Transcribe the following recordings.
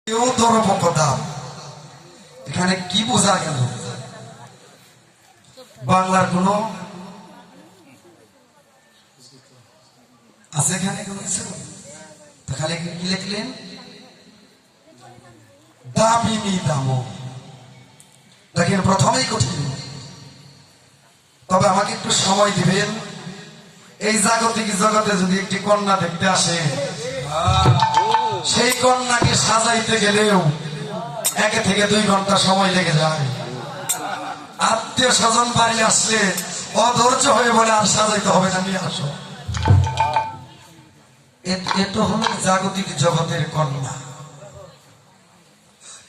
কেউ দরপকতা এখানে কি বোঝা গেল? বাংলার কোন আছে এখানে কোন কিছু? তাহলে কি লিখলেন? দামিনী দাম। দেখেন প্রথমেই কঠিন, তবে আমাকে একটু সময় দিবেন। এই জাগতিক জগতে যদি একটি কন্যা দেখতে আসে, সেই কন্যাকে সাজাইতে গেলেও 1 থেকে 2 ঘন্টা সময় লেগে যায়। আত্মীয় স্বজন বাড়ি আসলে অধৈর্য হয়ে বলে আর সাজাইতে হবে না, নিয়ে আসো। এটা হলো জাগতিক জগতের কন্যা।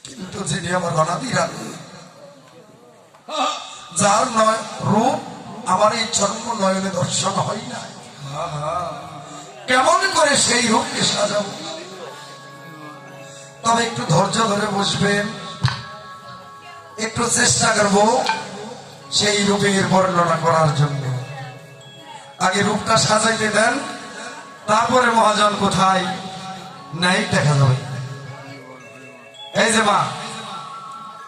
কিন্তু যিনি আমার অনাদিরা, যার নয় রূপ আমার এই জন্ম নয়নে দর্শন হয় না, কেমন করে সেই রূপকে সাজাবো? তবে একটু ধৈর্য ধরে বসবেন, একটু চেষ্টা করব সেই রূপের বর্ণনা করার জন্য। আগে রূপটা সাজাইতে দেন, তারপরে মহাজন কোথায় নাই দেখা যাবে। এই যে মা,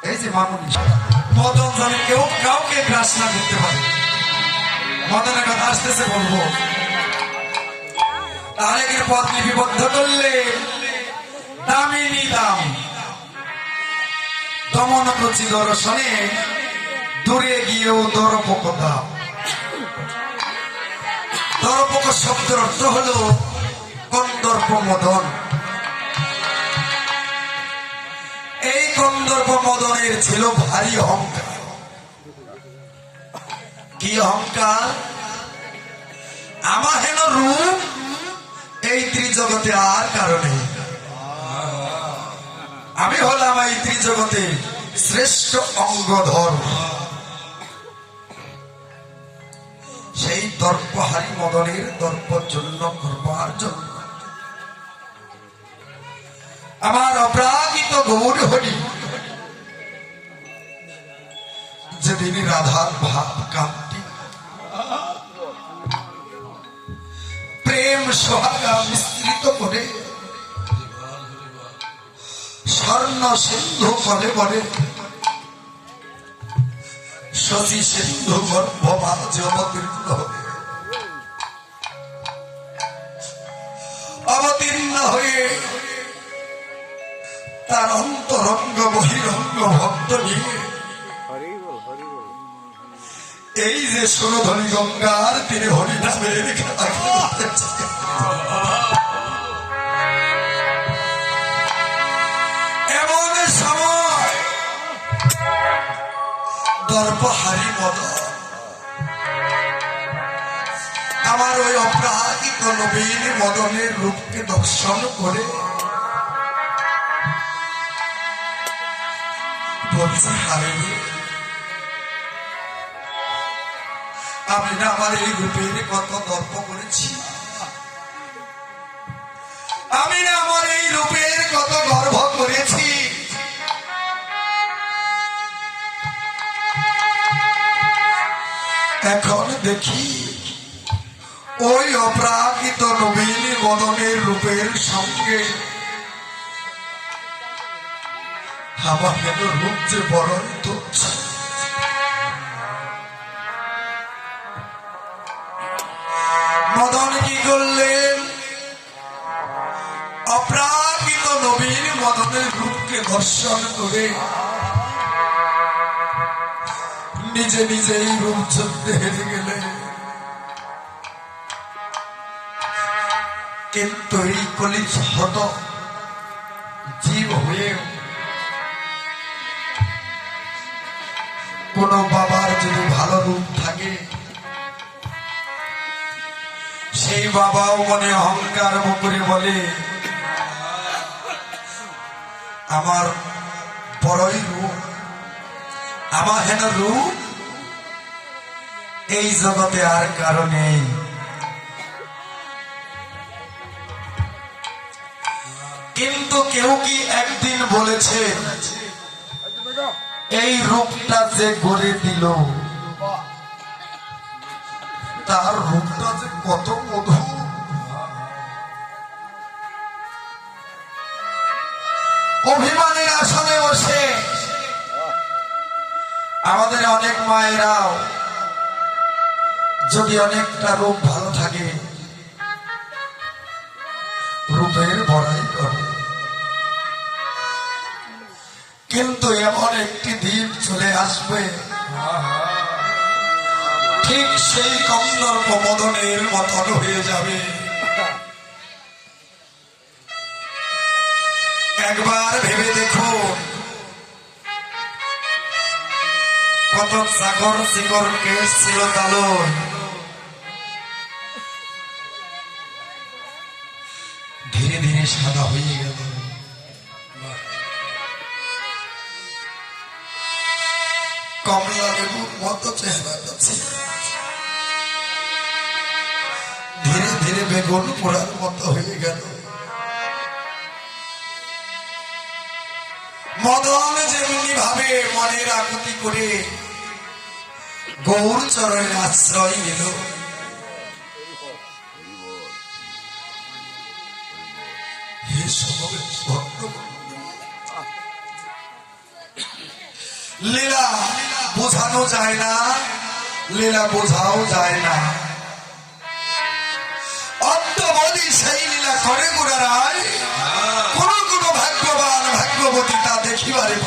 এই যে মামুনি, মদন যেন কেউ কাউকে গ্রাস না করতে পারে। মদনের কথা আসতেছে বলবো, তাহলে কি পথ লিপিবদ্ধ করলে দামিনী দাম। দমন রুচি দর্শনে দূরে গিয়েও দরপকতা। দরপক শব্দের অর্থ হল কন্দর্প মদন। এই কন্দর্প মদনের ছিল ভারী অহংকার। কি অহংকার? আমার হেন রূপ এই ত্রিজগতে আর কারণে, আমি হলাম এই ত্রিজগতে শ্রেষ্ঠ অঙ্গধর। সেই দর্পহারী মদনের দর্পজন্য করবার জন্য আমার অপরাজিত গৌর হরি যেদিন রাধার ভাব কান্তি প্রেম সোহাগা মিশ্রিত করে স্বর্ণ সিন্ধু বলে বলে শশী সিন্ধু গর্ভমাজ অবতীর্ণ হয়ে তার অন্তরঙ্গ বহিরঙ্গ ভক্ত নিয়ে এই যে সুরধনী গঙ্গার তীরে হরিনামের খেলা খেলতেছে। এমন সময় দর্পহারী মদন আমার ওই অপরাজিত নবীন মদনের রূপকে দর্শন করে বলছে, হারে আমি না আমার এই রূপের কত দর্প করেছি, আমি না আমার এই রূপের কত গর্ব করেছি। এখন দেখি ওই অপ্রাকৃত নবীন মদনের রূপের সঙ্গে আমার রূপ যে বড়ই তুচ্ছ। মদন কি করলেন? অপ্রাকৃত নবীন মদনের রূপকে দর্শন করে নিজে নিজেই রূপ যুদ্ধে হেরে গেলে। কিন্তু এই কলিযুগ জীব হয়ে কোন বাবার যদি ভালো রূপ থাকে, সেই বাবাও মনে অহংকার করে বলে, আমার বড়ই রূপ, আমার হেন রূপ এই জগতে আর কারো নেই। কিন্তু কেউ কি একদিন বলেছে এই রূপটা যে গড়ে দিল তার রূপটা যে কত মধুর? অভিমানের আসনে বসে আমাদের অনেক মায়েরাও যদি অনেকটা রূপ ভালো থাকে রূপের বড়াই করে, কিন্তু এমন একটি দিন চলে আসবে ঠিক সেই কন্দর্প মদনের মতন হয়ে যাবে। একবার ভেবে দেখুন, কত চাকর শিকর কেস ছিল তালুর, ধীরে ধীরে সাদা হয়ে গেল। কমলা লেবুর মতো চেহারাটা ছিল, ধীরে ধীরে বেগুন পোড়ার মতো হয়ে গেল। মদন যেমনি ভাবে মনের আকুতি করে গৌর চরণের আশ্রয় নিল, লীলা বোঝানো যায় না, লীলা বোঝাও যায় না। অদ্যবধি সেই লীলা করে গুড়ারায় কোন কোন ভাগ্যবান ভাগ্যবতী তা দেখিবারে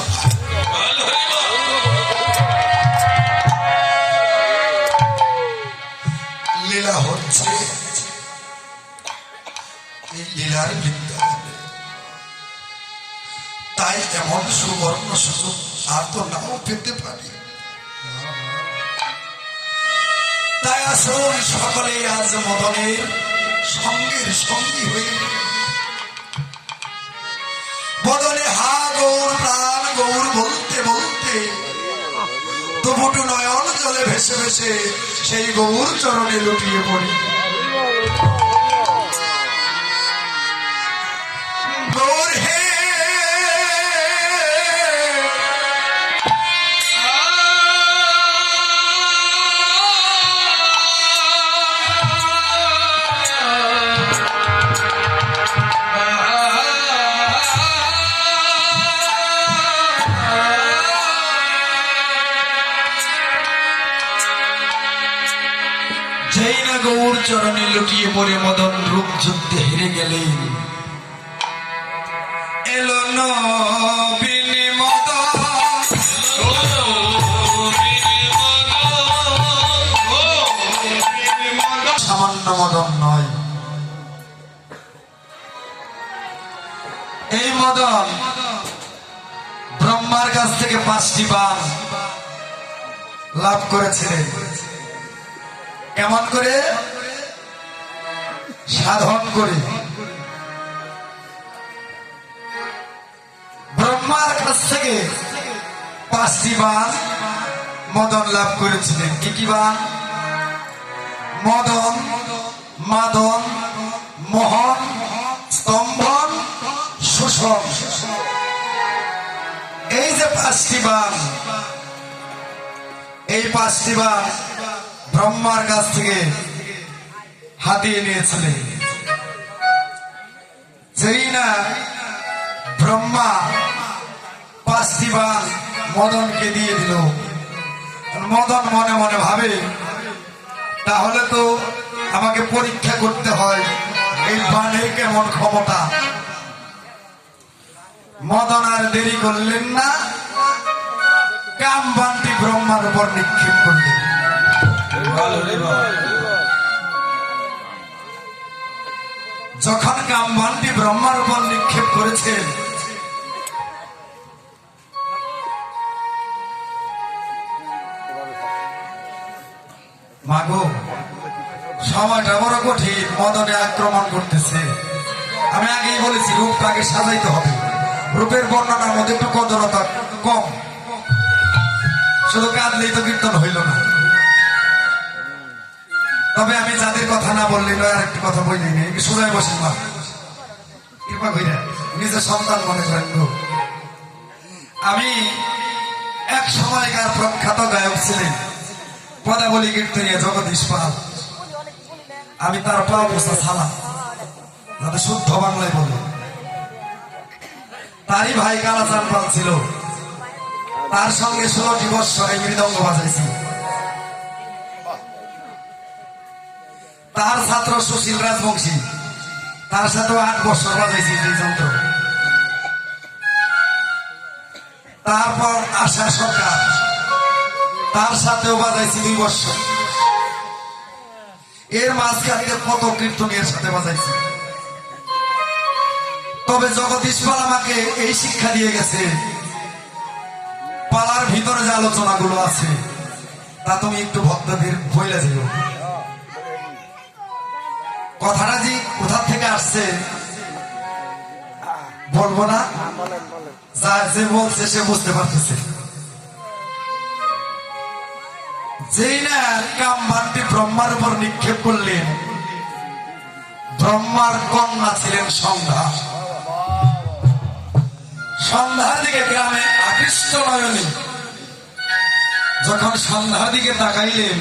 লীলা হচ্ছে এই লীলার বৃন্দাবনে। তাই এমন সুবর্ণ সুযোগ আর তো নাও পেতে পারি। তাই আসুন সকলে আজ মদনের সঙ্গের সঙ্গী হয়ে মদনে হা গৌর প্রাণ গৌর বলতে বলতে দুপুটু নয়ন জলে ভেসে ভেসে সেই গৌর চরণে লুটিয়ে পড়ি। গৌর হে গৌর চরণে লুটিয়ে পড়ে মদন রূপ যুদ্ধে হেরে গেলেন। এলো নবীন মদন, সামান্য মদন নয়, এই মদন ব্রহ্মার কাছ থেকে 5টি বাণ লাভ করেছিলেন। কেমন করে? সাধন করে। ব্রহ্মার কাছ থেকে 5টি বাণ মদন লাভ করেছিলেন। কি কি বাণ? মদন, মাদন, মোহন, স্তম্ভন, শোষণ। এই যে 5টি বাণ, এই 5টি বাণ ব্রহ্মার কাছ থেকে হাতিয়ে নিয়েছিলেন। যেই না ব্রহ্মা 5টি বাণ মদনকে দিয়ে দিল, মদন মনে মনে ভাবে তাহলে তো আমাকে পরীক্ষা করতে হয় এই বাণের কেমন ক্ষমতা। মদন আর দেরি করলেন না, কাম বাণটি ব্রহ্মার উপর নিক্ষেপ করলেন। যখন কামবানটি ব্রহ্মার উপর নিক্ষেপ করেছে, মাগো সময়টা বড় কঠিন, মদনে আক্রমণ করতেছে। আমি আগেই বলেছি রূপটাকে সাজাইতে হবে, রূপের বর্ণনার মধ্যে একটু কদরতা কম, শুধু কাঁদলেই তো কীর্তন হইল না। তবে আমি যাদের কথা না বললি নয়, আর একটি কথা বলি নি, সোজায় বসেন মা, কৃপা কইরা নিজের সন্তান মনে করেন। আমি এক সময়কার প্রখ্যাত গায়ক ছিলেন পদাবলী কীর্তনিয়া জগদীশ পাল। আমি তার পা পোষা ছাড়া যাতে শুদ্ধ বাংলায় বলি, তারই ভাই কালাচান পাল ছিল, তার সঙ্গে 16টি বৎসর এই মৃদঙ্গ বাজাইছি। তার ছাত্র সুশীল রাজবংশী, তার সাথেও 8 বছর বাজাইছি এই যন্ত্র। তারপর আশা সরকার, তার সাথেও বাজাইছি 2 বছর। এর মাঝখানে কত কীর্তনের সাথে বাজাইছি। তবে জগদীশ পাল আমাকে এই শিক্ষা দিয়ে গেছে, পালার ভিতরে যে আলোচনাগুলো আছে তা তুমি একটু ভক্তদের বইলে দিও। কথাটা যে কোথা থেকে আসছে বলবো না, যা যে বলছে সে বুঝতে পারতেছে। যেই না কামভান্তি ব্রহ্মার উপর নিক্ষেপ করলেন, ব্রহ্মার কন্যা ছিলেন সন্ধ্যা। সন্ধ্যার দিকে গ্রামে আকৃষ্ট নয়নী যখন সন্ধ্যার দিকে তাকাইলেন,